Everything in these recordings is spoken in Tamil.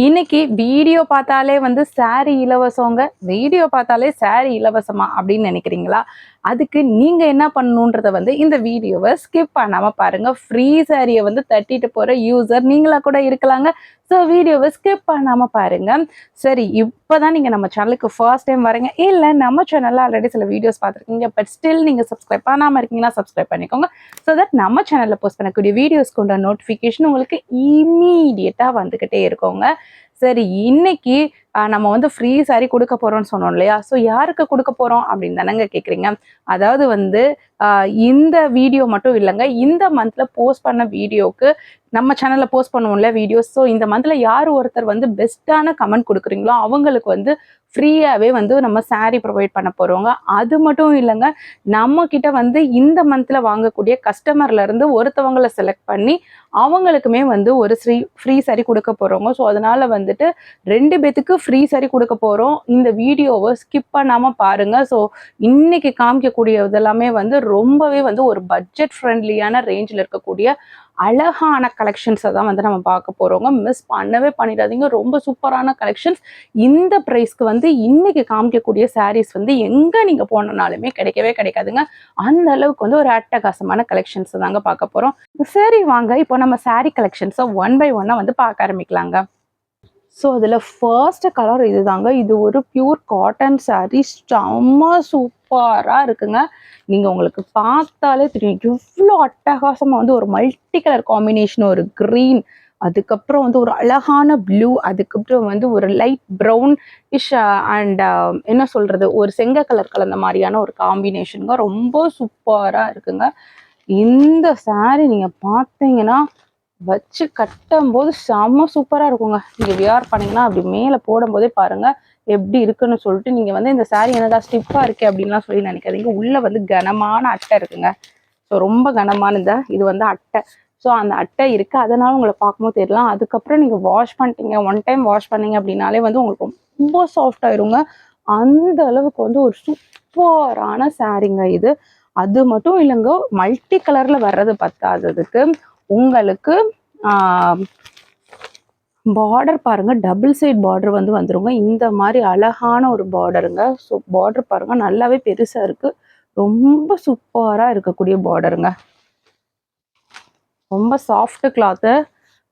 இன்னைக்கு வீடியோ பார்த்தாலே வந்து சாரி இலவசங்க, வீடியோ பார்த்தாலே சாரி இலவசமா அப்படின்னு நினைக்கிறீங்களா? அதுக்கு நீங்க என்ன பண்ணணுன்றத வந்து இந்த வீடியோவை ஸ்கிப் பண்ணாம பாருங்க. ஃப்ரீ சாரியை வந்து தட்டிட்டு போற யூசர் நீங்களா கூட இருக்கலாங்க. ஸோ வீடியோவை ஸ்கிப் பண்ணாம பாருங்க. சரி, இப்போதான் நீங்க நம்ம சேனலுக்கு ஃபர்ஸ்ட் டைம் வரீங்க, இல்லை நம்ம சேனல்ல ஆல்ரெடி சில வீடியோஸ் பார்த்துருக்கீங்க, பட் ஸ்டில் நீங்க சப்ஸ்கிரைப் பண்ணாம இருக்கீங்கன்னா சப்ஸ்கிரைப் பண்ணிக்கோங்க. ஸோ தட் நம்ம சேனல்ல போஸ்ட் பண்ணக்கூடிய வீடியோஸ்க்கு உண்டான நோட்டிஃபிகேஷன் உங்களுக்கு இமீடியட்டா வந்துகிட்டே இருக்கோங்க. சரி, இன்னைக்கு நம்ம வந்து ஃப்ரீ சாரி கொடுக்க போறோம்னு சொன்னோம் இல்லையா? ஸோ யாருக்கு கொடுக்க போறோம் அப்படின்னு தானங்க கேட்குறீங்க. அதாவது வந்து இந்த வீடியோ மட்டும் இல்லைங்க, இந்த மந்த்ல போஸ்ட் பண்ண வீடியோக்கு நம்ம சேனல்ல போஸ்ட் பண்ணுவோம்ல வீடியோஸ். ஸோ இந்த மந்த்ல யார் ஒருத்தர் வந்து பெஸ்ட்டான கமெண்ட் கொடுக்குறீங்களோ அவங்களுக்கு வந்து ஃப்ரீயாகவே வந்து நம்ம சாரீ ப்ரொவைட் பண்ண போகிறோங்க. அது மட்டும் இல்லைங்க, நம்ம கிட்ட வந்து இந்த மந்த்ல வாங்கக்கூடிய கஸ்டமர்ல இருந்து ஒருத்தவங்களை செலக்ட் பண்ணி அவங்களுக்குமே வந்து ஒரு ஃப்ரீ சாரீ கொடுக்க போகிறோங்க. ஸோ அதனால வந்துட்டு 2 பேத்துக்கு ஃப்ரீ சாரீ கொடுக்க போகிறோம். இந்த வீடியோவை ஸ்கிப் பண்ணாமல் பாருங்கள். ஸோ இன்னைக்கு காமிக்கக்கூடிய இதெல்லாமே வந்து ரொம்பவே வந்து ஒரு பட்ஜெட் ஃப்ரெண்ட்லியான ரேஞ்சில் இருக்கக்கூடிய அழகான கலெக்ஷன்ஸை தான் வந்து நம்ம பார்க்க போகிறோங்க. மிஸ் பண்ணவே பண்ணிடாதீங்க. ரொம்ப சூப்பரான கலெக்ஷன்ஸ். இந்த ப்ரைஸ்க்கு வந்து இன்னைக்கு காமிக்கக்கூடிய சாரீஸ் வந்து எங்கே நீங்கள் போனனாலுமே கிடைக்கவே கிடைக்காதுங்க. அந்த அளவுக்கு வந்து ஒரு அட்டகாசமான கலெக்ஷன்ஸ் தாங்க பார்க்க போகிறோம். சரி வாங்க, இப்போ நம்ம சாரீ கலெக்ஷன்ஸை ஒன் பை ஒன்னாக வந்து பார்க்க ஆரம்பிக்கலாங்க. ஸோ அதில் ஃபர்ஸ்ட் கலர் இது தாங்க. இது ஒரு பியூர் காட்டன் சாரீ, செம்ம சூப்பராக இருக்குங்க. நீங்கள் உங்களுக்கு பார்த்தாலே தெரியும் எவ்வளோ அட்டகாசமாக வந்து ஒரு மல்டி கலர் காம்பினேஷன், ஒரு க்ரீன், அதுக்கப்புறம் வந்து ஒரு அழகான ப்ளூ, அதுக்கப்புறம் வந்து ஒரு லைட் ப்ரௌன் இஷ் அண்ட் என்ன சொல்கிறது, ஒரு செங்க கலர் கலந்த மாதிரியான ஒரு காம்பினேஷனுங்க. ரொம்ப சூப்பராக இருக்குங்க. இந்த சாரீ நீங்கள் பார்த்தீங்கன்னா வச்சு கட்டும்போது செம்ம சூப்பராக இருக்குங்க. நீங்கள் வியர் பண்ணிங்கன்னா அப்படி மேலே போடும்போதே பாருங்கள் எப்படி இருக்குன்னு சொல்லிட்டு. நீங்கள் வந்து இந்த சாரீ என்னடா ஸ்டிஃபாக இருக்கே அப்படின்லாம் சொல்லி நினைக்காதீங்க. உள்ளே வந்து கனமான அட்டை இருக்குங்க. ஸோ ரொம்ப கனமானதா இது வந்து அட்டை. ஸோ அந்த அட்டை இருக்குது, அதனால உங்களை பார்க்கும்போது தெரியலாம். அதுக்கப்புறம் நீங்கள் வாஷ் பண்ணிட்டீங்க, ஒன் டைம் வாஷ் பண்ணீங்க அப்படின்னாலே வந்து உங்களுக்கு ரொம்ப சாஃப்ட் ஆயிருங்க. அந்த அளவுக்கு வந்து ஒரு சூப்பரான சாரீங்க இது. அது மட்டும் இல்லைங்க, மல்டி கலரில் வர்றது பத்தாததுக்கு உங்களுக்கு பார்டர் பாருங்க, டபுள் சைட் பார்டர் வந்து வந்துருங்க. இந்த மாதிரி அழகான ஒரு பார்டருங்க. ஸோ பார்டர் பாருங்க, நல்லாவே பெருசா இருக்கு. ரொம்ப சூப்பரா இருக்கக்கூடிய பார்டருங்க. ரொம்ப சாஃப்ட் கிளாத்து,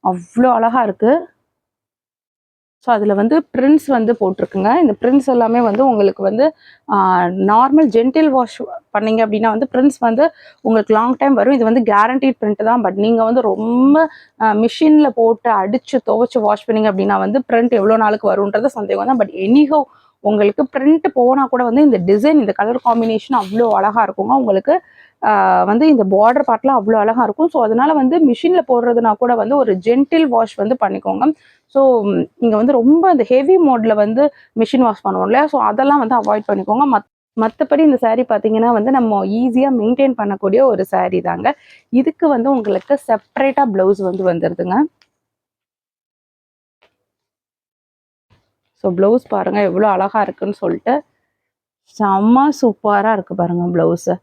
அவ்வளோ அழகா இருக்கு. ஸோ அதில் வந்து பிரிண்ட்ஸ் வந்து போட்டிருக்குங்க. இந்த பிரிண்ட்ஸ் எல்லாமே வந்து உங்களுக்கு வந்து நார்மல் ஜென்டில் வாஷ் பண்ணிங்க அப்படின்னா வந்து பிரிண்ட்ஸ் வந்து உங்களுக்கு லாங் டைம் வரும். இது வந்து கேரண்டீட் பிரிண்ட் தான். பட் நீங்கள் வந்து ரொம்ப மிஷினில் போட்டு அடித்து துவைச்சி வாஷ் பண்ணிங்க அப்படின்னா வந்து பிரிண்ட் எவ்வளோ நாளுக்கு வரும்ன்றது சந்தேகம் தான். பட் எனிஹோ உங்களுக்கு பிரிண்ட் போனால் கூட வந்து இந்த டிசைன், இந்த கலர் காம்பினேஷன் அவ்வளோ அழகாக இருக்குங்க. உங்களுக்கு வந்து இந்த பார்டர் பார்ட்லாம் அவ்வளோ அழகாக இருக்கும். ஸோ அதனால வந்து மிஷினில் போடுறதுனா கூட வந்து ஒரு ஜென்டில் வாஷ் வந்து பண்ணிக்கோங்க. ஸோ நீங்கள் வந்து ரொம்ப இந்த ஹெவி மோடில் வந்து மிஷின் வாஷ் பண்ணுவோம் இல்லையா? ஸோ அதெல்லாம் வந்து அவாய்ட் பண்ணிக்கோங்க. மற்றபடி இந்த சாரீ பார்த்தீங்கன்னா வந்து நம்ம ஈஸியாக மெயின்டைன் பண்ணக்கூடிய ஒரு சாரீ தாங்க. இதுக்கு வந்து உங்களுக்கு செப்பரேட்டாக ப்ளவுஸ் வந்து வந்துடுதுங்க. ஸோ ப்ளவுஸ் பாருங்கள் எவ்வளோ அழகாக இருக்குன்னு சொல்லிட்டு. செம்ம சூப்பராக இருக்குது பாருங்கள் ப்ளவுஸு.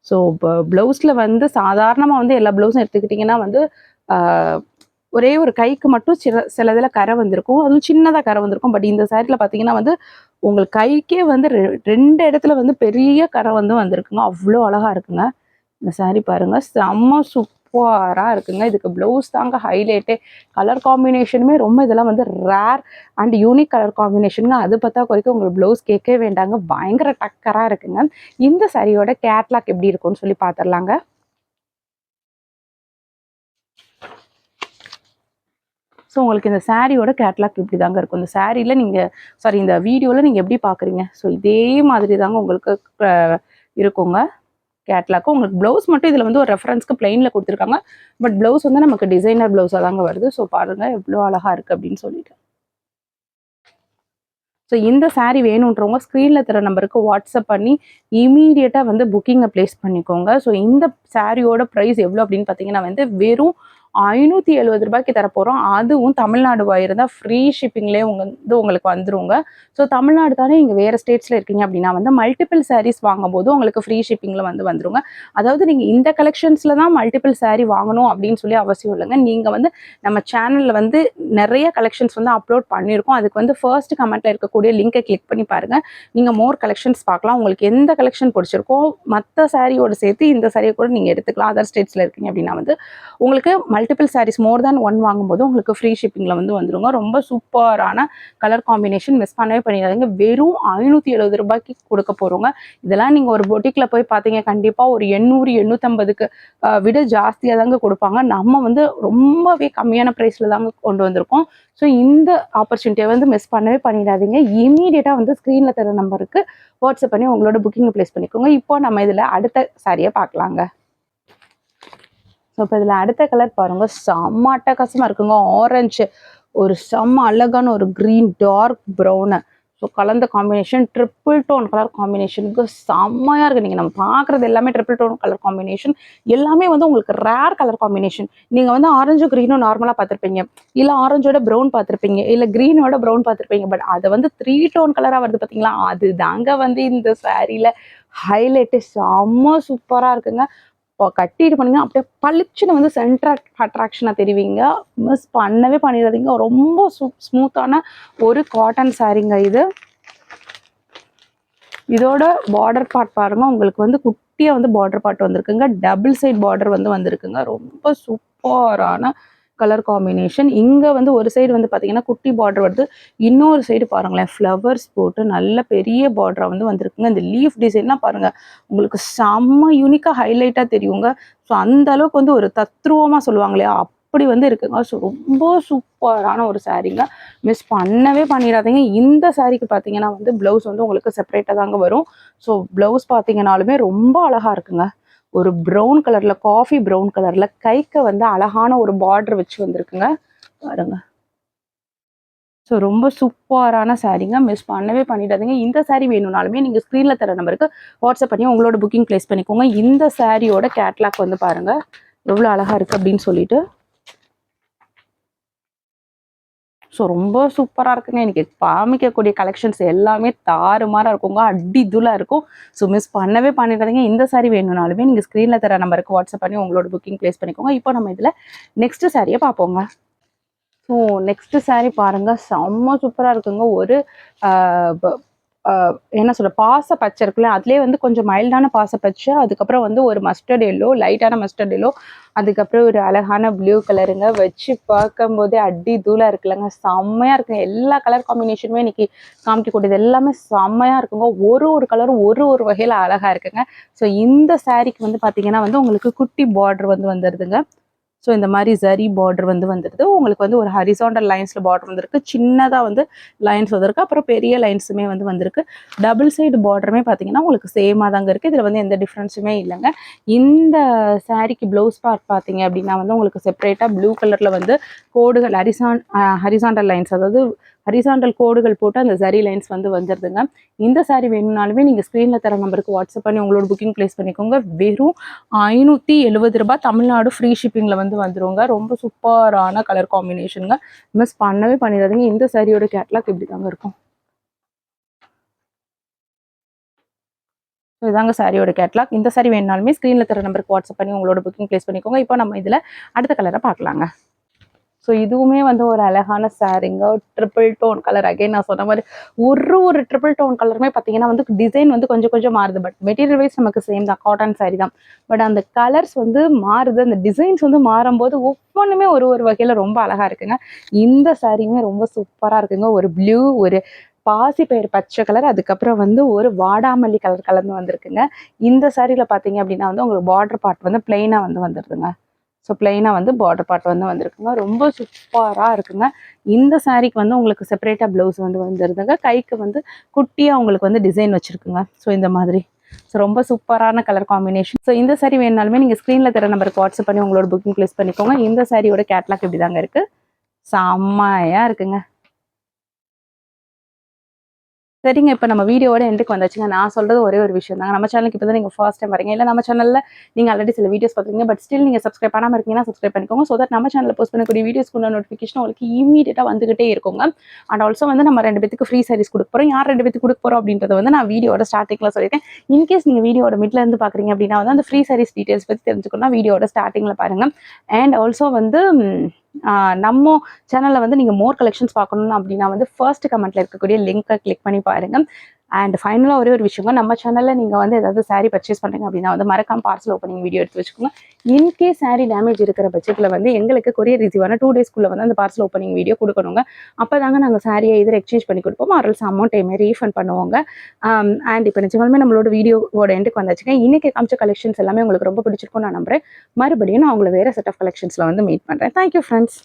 ஸோ இப்போ ப்ளவுஸில் வந்து சாதாரணமாக வந்து எல்லா ப்ளவுஸும் எடுத்துக்கிட்டிங்கன்னா வந்து ஒரே ஒரு கைக்கு மட்டும் சில இதில் கரை வந்திருக்கும், அதுவும் சின்னதாக கரை வந்திருக்கும். பட் இந்த சாரியில் பார்த்தீங்கன்னா வந்து உங்களுக்கு கைக்கே வந்து 2 இடத்துல வந்து பெரிய கரை வந்து வந்திருக்குங்க. அவ்வளோ அழகாக இருக்குங்க இந்த சாரீ பாருங்கள். செம்ம சூப்பராக இருக்குங்க. இதுக்கு ப்ளவுஸ் தாங்க ஹைலைட்டே. கலர் காம்பினேஷனுமே ரொம்ப இதெல்லாம் வந்து ரேர் அண்ட் யூனிக் கலர் காம்பினேஷனுங்க. அது பார்த்தா குறைக்கும் உங்களுக்கு ப்ளவுஸ் கேட்கவே வேண்டாங்க. பயங்கர டக்கராக இருக்குங்க. இந்த சாரியோட கேட்லாக் எப்படி இருக்கும்னு சொல்லி பார்த்துடலாங்க. ஸோ உங்களுக்கு இந்த சாரியோட கேட்லாக் இப்படி தாங்க இருக்கும். இந்த சாரியில் நீங்கள் இந்த வீடியோவில் நீங்கள் எப்படி பார்க்குறீங்க, ஸோ இதே மாதிரி தாங்க உங்களுக்கு இருக்குங்க கேட்லாக்கு. உங்களுக்கு ப்ளவுஸ் மட்டும் இதில் வந்து ஒரு ரெஃபரன்ஸ்க்கு பிளெயினில் கொடுத்துருக்காங்க. பட் ப்ளவுஸ் வந்து நமக்கு டிசைனர் ப்ளவுஸாக தாங்க வருது. ஸோ பாருங்கள் எவ்வளோ அழகாக இருக்குது அப்படின்னு சொல்லிட்டு. ஸோ இந்த சாரீ வேணுன்றவங்க ஸ்க்ரீனில் தர நம்பருக்கு வாட்ஸ்அப் பண்ணி இமீடியட்டாக வந்து புக்கிங்கை ப்ளேஸ் பண்ணிக்கோங்க. ஸோ இந்த சாரியோட ப்ரைஸ் எவ்வளோ அப்படின்னு பார்த்தீங்கன்னா வந்து வெறும் 570 ரூபாய்க்கு தரப்போகிறோம். அதுவும் தமிழ்நாடு இருந்தால் ஃப்ரீ ஷிப்பிங்லேயே உங்களுக்கு வந்துருங்க. ஸோ தமிழ்நாடு தானே, இங்கே வேறு ஸ்டேட்ஸில் இருக்கீங்க அப்படின்னா வந்து மல்டிபிள் சாரீஸ் வாங்கும்போது உங்களுக்கு ஃப்ரீ ஷிப்பிங்கில் வந்துருங்க. அதாவது நீங்கள் இந்த கலெக்ஷன்ஸில் தான் மல்டிபிள் சாரீ வாங்கணும் அப்படின்னு சொல்லி அவசியம் இல்லைங்க. நீங்கள் நம்ம சேனலில் நிறைய கலெக்ஷன்ஸ் அப்லோட் பண்ணியிருக்கோம். அதுக்கு ஃபர்ஸ்ட் கமெண்ட்டில் இருக்கக்கூடிய லிங்கை கிளிக் பண்ணி பாருங்கள். நீங்கள் மோர் கலெக்ஷன்ஸ் பார்க்கலாம். உங்களுக்கு எந்த கலெக்ஷன் பிடிச்சிருக்கோ மற்ற சாரியோடு சேர்த்து இந்த சாரியை கூட நீங்கள் எடுத்துக்கலாம். அதர் ஸ்டேட்ஸில் இருக்கீங்க அப்படின்னா உங்களுக்கு மல்டிபிள் சாரீஸ் மோர் தேன் 1 வாங்கும்போது உங்களுக்கு ஃப்ரீ ஷிப்பிங்கில் வந்துருங்க. ரொம்ப சூப்பரான கலர் காம்பினேஷன், மிஸ் பண்ணவே பண்ணிடாதீங்க. வெறும் 570 ரூபாய்க்கு கொடுக்க போகிறோங்க. இதெல்லாம் நீங்கள் ஒரு பொட்டிக்கில் போய் பார்த்தீங்க கண்டிப்பாக ஒரு 800 850க்கு விட ஜாஸ்தியாக தாங்க கொடுப்பாங்க. நம்ம ரொம்பவே கம்மியான ப்ரைஸில் தாங்க கொண்டு வந்திருக்கோம். ஸோ இந்த ஆப்பர்ச்சுனிட்டியை மிஸ் பண்ணவே பண்ணிடாதீங்க. இமீடியட்டாக ஸ்க்ரீனில் தர நம்பருக்கு வாட்ஸ்அப் பண்ணி உங்களோட புக்கிங் ப்ளேஸ் பண்ணிக்கோங்க. இப்போ நம்ம இதில் அடுத்த சாரியை பார்க்கலாங்க. ஸோ இப்போ இதில் அடுத்த கலர் பாருங்க, செம்ம அட்டகாசமாக இருக்குங்க. ஆரஞ்சு, ஒரு செம்ம அழகான ஒரு க்ரீன், டார்க் ப்ரௌனு, ஸோ கலந்த காம்பினேஷன், ட்ரிபிள் டோன் கலர் காம்பினேஷனுக்கு செம்மையாக இருக்குது. நீங்கள் நம்ம பார்க்குறது எல்லாமே ட்ரிபிள் டோன் கலர் காம்பினேஷன், எல்லாமே உங்களுக்கு ரேர் கலர் காம்பினேஷன். நீங்கள் ஆரஞ்சு க்ரீனும் நார்மலாக பார்த்துருப்பீங்க, இல்லை ஆரஞ்சோட ப்ரௌன் பார்த்துருப்பீங்க, இல்லை க்ரீனோட ப்ரௌன் பார்த்துருப்பீங்க. பட் அதை 3 டோன் கலராக வருது பார்த்தீங்களா, அது தாங்க இந்த சாரியில் ஹைலைட்டு. செம்ம சூப்பராக இருக்குங்க. இப்போ கட்டிட்டு பண்ணிங்கன்னா அப்படியே பளிச்சுன்னு சென்டர் அட்ராக்ஷனாக தெரிவிங்க. மிஸ் பண்ணவே பண்ணிடாதீங்க. ரொம்ப ஸ்மூத்தான ஒரு காட்டன் சாரீங்க இது. இதோட பார்டர் பார்ட் பாருங்க, உங்களுக்கு குட்டியாக பார்டர் பார்ட் வந்திருக்குங்க. டபுள் சைட் பார்டர் வந்திருக்குங்க. ரொம்ப சூப்பரான கலர் காம்பினேஷன். இங்கே ஒரு சைடு பார்த்தீங்கன்னா குட்டி பார்டர் வருது, இன்னொரு சைடு பாருங்களேன் ஃப்ளவர்ஸ் போட்டு நல்ல பெரிய பார்டராக வந்திருக்குங்க. இந்த லீஃப் டிசைன்லாம் பாருங்கள், உங்களுக்கு செம்ம யூனிக்காக ஹைலைட்டாக தெரியுங்க. ஸோ அந்த அளவுக்கு ஒரு தத்ரூபமாக சொல்லுவாங்க இல்லையா, அப்படி இருக்குங்க. ஸோ ரொம்ப சூப்பரான ஒரு சாரீங்க, மிஸ் பண்ணவே பண்ணிடாதீங்க. இந்த சாரீக்கு பார்த்தீங்கன்னா ப்ளவுஸ் உங்களுக்கு செப்பரேட்டாக தாங்க வரும். ஸோ ப்ளவுஸ் பார்த்தீங்கன்னாலுமே ரொம்ப அழகாக இருக்குங்க. ஒரு ப்ரௌன் கலரில், காஃபி ப்ரௌன் கலரில் கைக்கு அழகான ஒரு பார்டர் வச்சு வந்திருக்குங்க பாருங்க. ஸோ ரொம்ப சூப்பரான சாரீங்க, மிஸ் பண்ணவே பண்ணிடாதீங்க. இந்த சாரீ வேணும்னாலுமே நீங்கள் ஸ்க்ரீனில் தர நம்பருக்கு வாட்ஸ்அப் பண்ணி உங்களோட புக்கிங் ப்ளேஸ் பண்ணிக்கோங்க. இந்த சாரியோட கேட்லாக் பாருங்கள் எவ்வளோ அழகாக இருக்குது அப்படின்னு சொல்லிட்டு. ஸோ ரொம்ப சூப்பராக இருக்குங்க. எனக்கு காமிக்கக்கூடிய கலெக்ஷன்ஸ் எல்லாமே தாறுமாறாக இருக்குங்க, அடி இதுலாக இருக்கும். ஸோ மிஸ் பண்ணவே பண்ணிடாதீங்க. இந்த சாரீ வேணும்னாலுமே நீங்கள் ஸ்க்ரீனில் தர நம்பருக்கு வாட்ஸ்அப் பண்ணி உங்களோட புக்கிங் ப்ளேஸ் பண்ணிக்கோங்க. இப்போ நம்ம இதில் நெக்ஸ்ட்டு சாரியை பார்ப்போங்க. ஸோ நெக்ஸ்ட்டு சாரீ பாருங்கள், செம்ம சூப்பராக இருக்குங்க. ஒரு என்ன சொல்ற, பாச பச்சை இருக்குல்ல, அதுலேயே கொஞ்சம் மைல்டான பாச பச்சை, அதுக்கப்புறம் ஒரு மஸ்டர்ட் எல்லோ, லைட்டான மஸ்டர்ட் எல்லோ, அதுக்கப்புறம் ஒரு அழகான ப்ளூ கலருங்க. வச்சு பார்க்கும்போதே அடி தூளாக இருக்குல்லங்க, செம்மையாக இருக்குங்க. எல்லா கலர் காம்பினேஷனுமே இன்னைக்கு காமிக்கக்கூடியது எல்லாமே செம்மையாக இருக்குங்க. ஒரு கலரும் ஒரு வகையில் அழகாக இருக்குங்க. ஸோ இந்த சாரீக்கு பார்த்தீங்கன்னா உங்களுக்கு குட்டி பார்டர் வந்துடுதுங்க. ஸோ இந்த மாதிரி ஜரி பார்டர் வந்துடுது. உங்களுக்கு ஒரு ஹரிசாண்டல் லைன்ஸில் பார்டர் வந்திருக்கு, சின்னதாக லைன்ஸ் வந்திருக்கு, அப்புறம் பெரிய லைன்ஸுமே வந்திருக்கு. டபுள் சைடு பார்டருமே பார்த்தீங்கன்னா உங்களுக்கு சேமாக தாங்க இருக்குது. இதில் எந்த டிஃப்ரென்ஸுமே இல்லைங்க. இந்த சாரீக்கு ப்ளவுஸ் பார்ட் பார்த்தீங்க அப்படின்னா உங்களுக்கு செப்பரேட்டாக ப்ளூ கலரில் கோடுகள் ஹரிசாண்டல் லைன்ஸ், அதாவது ஹரிசாண்டல் கோடுகள் போட்டு அந்த ஜரி லைன்ஸ் வந்துடுதுங்க. இந்த சாரீ வேணும்னாலுமே நீங்கள் ஸ்க்ரீனில் தர நம்பருக்கு வாட்ஸ்அப் பண்ணி உங்களோட புக்கிங் ப்ளேஸ் பண்ணிக்கோங்க. வெறும் 570 ரூபாய், தமிழ்நாடு ஃப்ரீ ஷிப்பிங்கில் வந்துருங்க. ரொம்ப சூப்பரான கலர் காம்பினேஷனுங்க, மிஸ் பண்ணவே பண்ணிடாதீங்க. இந்த சாரியோட கேட்லாக் இப்படி தாங்க இருக்கும். இதுதாங்க சாரியோட கேட்லாக். இந்த சாரி வேணும்னாலுமே ஸ்க்ரீனில் தர நம்பருக்கு வாட்ஸ்அப் பண்ணி உங்களோட புக்கிங் ப்ளேஸ் பண்ணிக்கோங்க. இப்போ நம்ம இதில் அடுத்த கலரை பார்க்கலாங்க. ஸோ இதுவுமே ஒரு அழகான சாரீங்க, ட்ரிபிள் டோன் கலர். அகைன் நான் சொன்ன மாதிரி ஒரு ட்ரிபிள் டோன் கலருமே பார்த்தீங்கன்னா டிசைன் கொஞ்சம் மாறுது, பட் மெட்டீரியல் வைஸ் நமக்கு சேம் தான், காட்டன் சாரீ தான். பட் அந்த கலர்ஸ் மாறுது, அந்த டிசைன்ஸ் மாறும்போது ஒவ்வொன்றுமே ஒரு வகையில் ரொம்ப அழகாக இருக்குங்க. இந்த சாரீமே ரொம்ப சூப்பராக இருக்குங்க. ஒரு ப்ளூ, ஒரு பாசி பயிர் பச்சை கலர், அதுக்கப்புறம் ஒரு வாடாமல்லி கலர் கலந்து வந்திருக்குங்க. இந்த சாரியில் பார்த்தீங்க அப்படின்னா உங்களுக்கு பார்டர் பார்ட் பிளெயினாக வந்துடுதுங்க. ஸோ பிளெயினாக பார்டர் பார்ட் வந்திருக்குங்க. ரொம்ப சூப்பராக இருக்குங்க. இந்த சாரீக்கு உங்களுக்கு செப்பரேட்டாக ப்ளவுஸ் வந்துருதுங்க. கைக்கு குட்டியாக உங்களுக்கு டிசைன் வச்சுருக்குங்க. ஸோ இந்த மாதிரி. ஸோ ரொம்ப சூப்பரான கலர் காம்பினேஷன். ஸோ இந்த சாரீ வேணுனாலுமே நீங்கள் ஸ்க்ரீனில் தர நம்பருக்கு வாட்ஸ்அப் பண்ணி உங்களோட புக்கிங் ப்ளேஸ் பண்ணிக்கோங்க. இந்த சாரியோட கேட்லாக் இப்படி தாங்க இருக்குது, செம்மையாக இருக்குங்க. சரிங்க. இப்ப நம்ம வீடியோவோட எண்டுக்கு வந்தாச்சுங்க. நான் சொல்றது ஒரே ஒரு விஷயம் தாங்க. நம்ம சேனலுக்கு இப்ப தான் நீங்க ஃபர்ஸ்ட் டைம் வரீங்க. இல்ல நம்ம சேனல்ல நீங்க ஆல்ரெடி சில வீடியோஸ் பார்க்குறீங்க. பட் ஸ்டில் நீங்க சப்ஸ்கிரைப் பண்ணாம இருக்கீங்கன்னா, சப்ஸ்கிரைப் பண்ணிக்கோங்க. சோ தட் நம்ம சேனல்ல போஸ்ட் பண்ணக்கூடிய வீடியோஸ்க்குள்ள நோட்டிஃபிகேஷன் உங்களுக்கு இம்மீடியட்டா வந்துகிட்டே இருக்குங்க. அண்ட் ஆல்சோ வந்து நம்ம 2 பேத்துக்கு ஃப்ரீ சாரீஸ் குடுக்க போறோம். யார் 2 பேத்துக்கு குடுக்க போறோம் அப்படின்றத வந்து நான் வீடியோவோட ஸ்டார்ட்டிங்ல சொல்லியிருக்கேன். இன்கேஸ் நீங்க வீடியோவோட மிட்ல இருந்து பார்க்குறீங்க அப்படின்னா வந்து அந்த ஃப்ரீ சாரீஸ் டீடைல்ஸ் பத்தி தெரிஞ்சுக்கணும்னா வீடியோவோட ஸ்டார்ட்டிங்ல பாருங்க. அண்ட் ஆல்சோ வந்து நம்ம சேனல்ல வந்து நீங்க மோர் கலெக்ஷன்ஸ் பார்க்கணும் அப்படின்னா வந்து ஃபர்ஸ்ட் கமெண்ட்ல இருக்கக்கூடிய லிங்கை கிளிக் பண்ணி பாருங்க. அண்ட் ஃபைனலா ஒரே ஒரு விஷயங்க, நம்ம சேனல்ல நீங்க வந்து ஏதாவது saree பர்ச்சேஸ் பண்றீங்க அப்படின்னா வந்து மறக்காம பார்சல் ஓப்பனிங் வீடியோ எடுத்து வச்சுக்கோங்க. இன்கேஸ் saree டேமேஜ் இருக்கிற பட்சத்துல வந்து எங்களுக்கு கொரியர் ரிசீவ் ஆன 2 டேஸ்க்குள்ள வந்து அந்த பார்சல் ஓப்பனிங் வீடியோ கொடுக்கணுங்க. அப்பதாங்க நாங்க சாரியை எதிர் எக்ஸ்சேஞ்ச் பண்ணி கொடுப்போம், ஆர்எல்ஸ் அமௌண்ட்டையுமே ரீஃபண்ட் பண்ணுவோங்க. அண்ட் இப்போ நிஜமாலுமே நம்மளோட வீடியோவோட எண்டுக்கு வந்தாச்சுங்க. இன்னைக்கு காமிச்ச கலெக்ஷன்ஸ் எல்லாமே உங்களுக்கு ரொம்ப பிடிச்சிருக்கும் நான் நம்புறேன். மறுபடியும் நான் உங்களை வேற செட் ஆஃப் கலெக்ஷன்ஸ்ல வந்து மீட் பண்றேன். Thank you friends.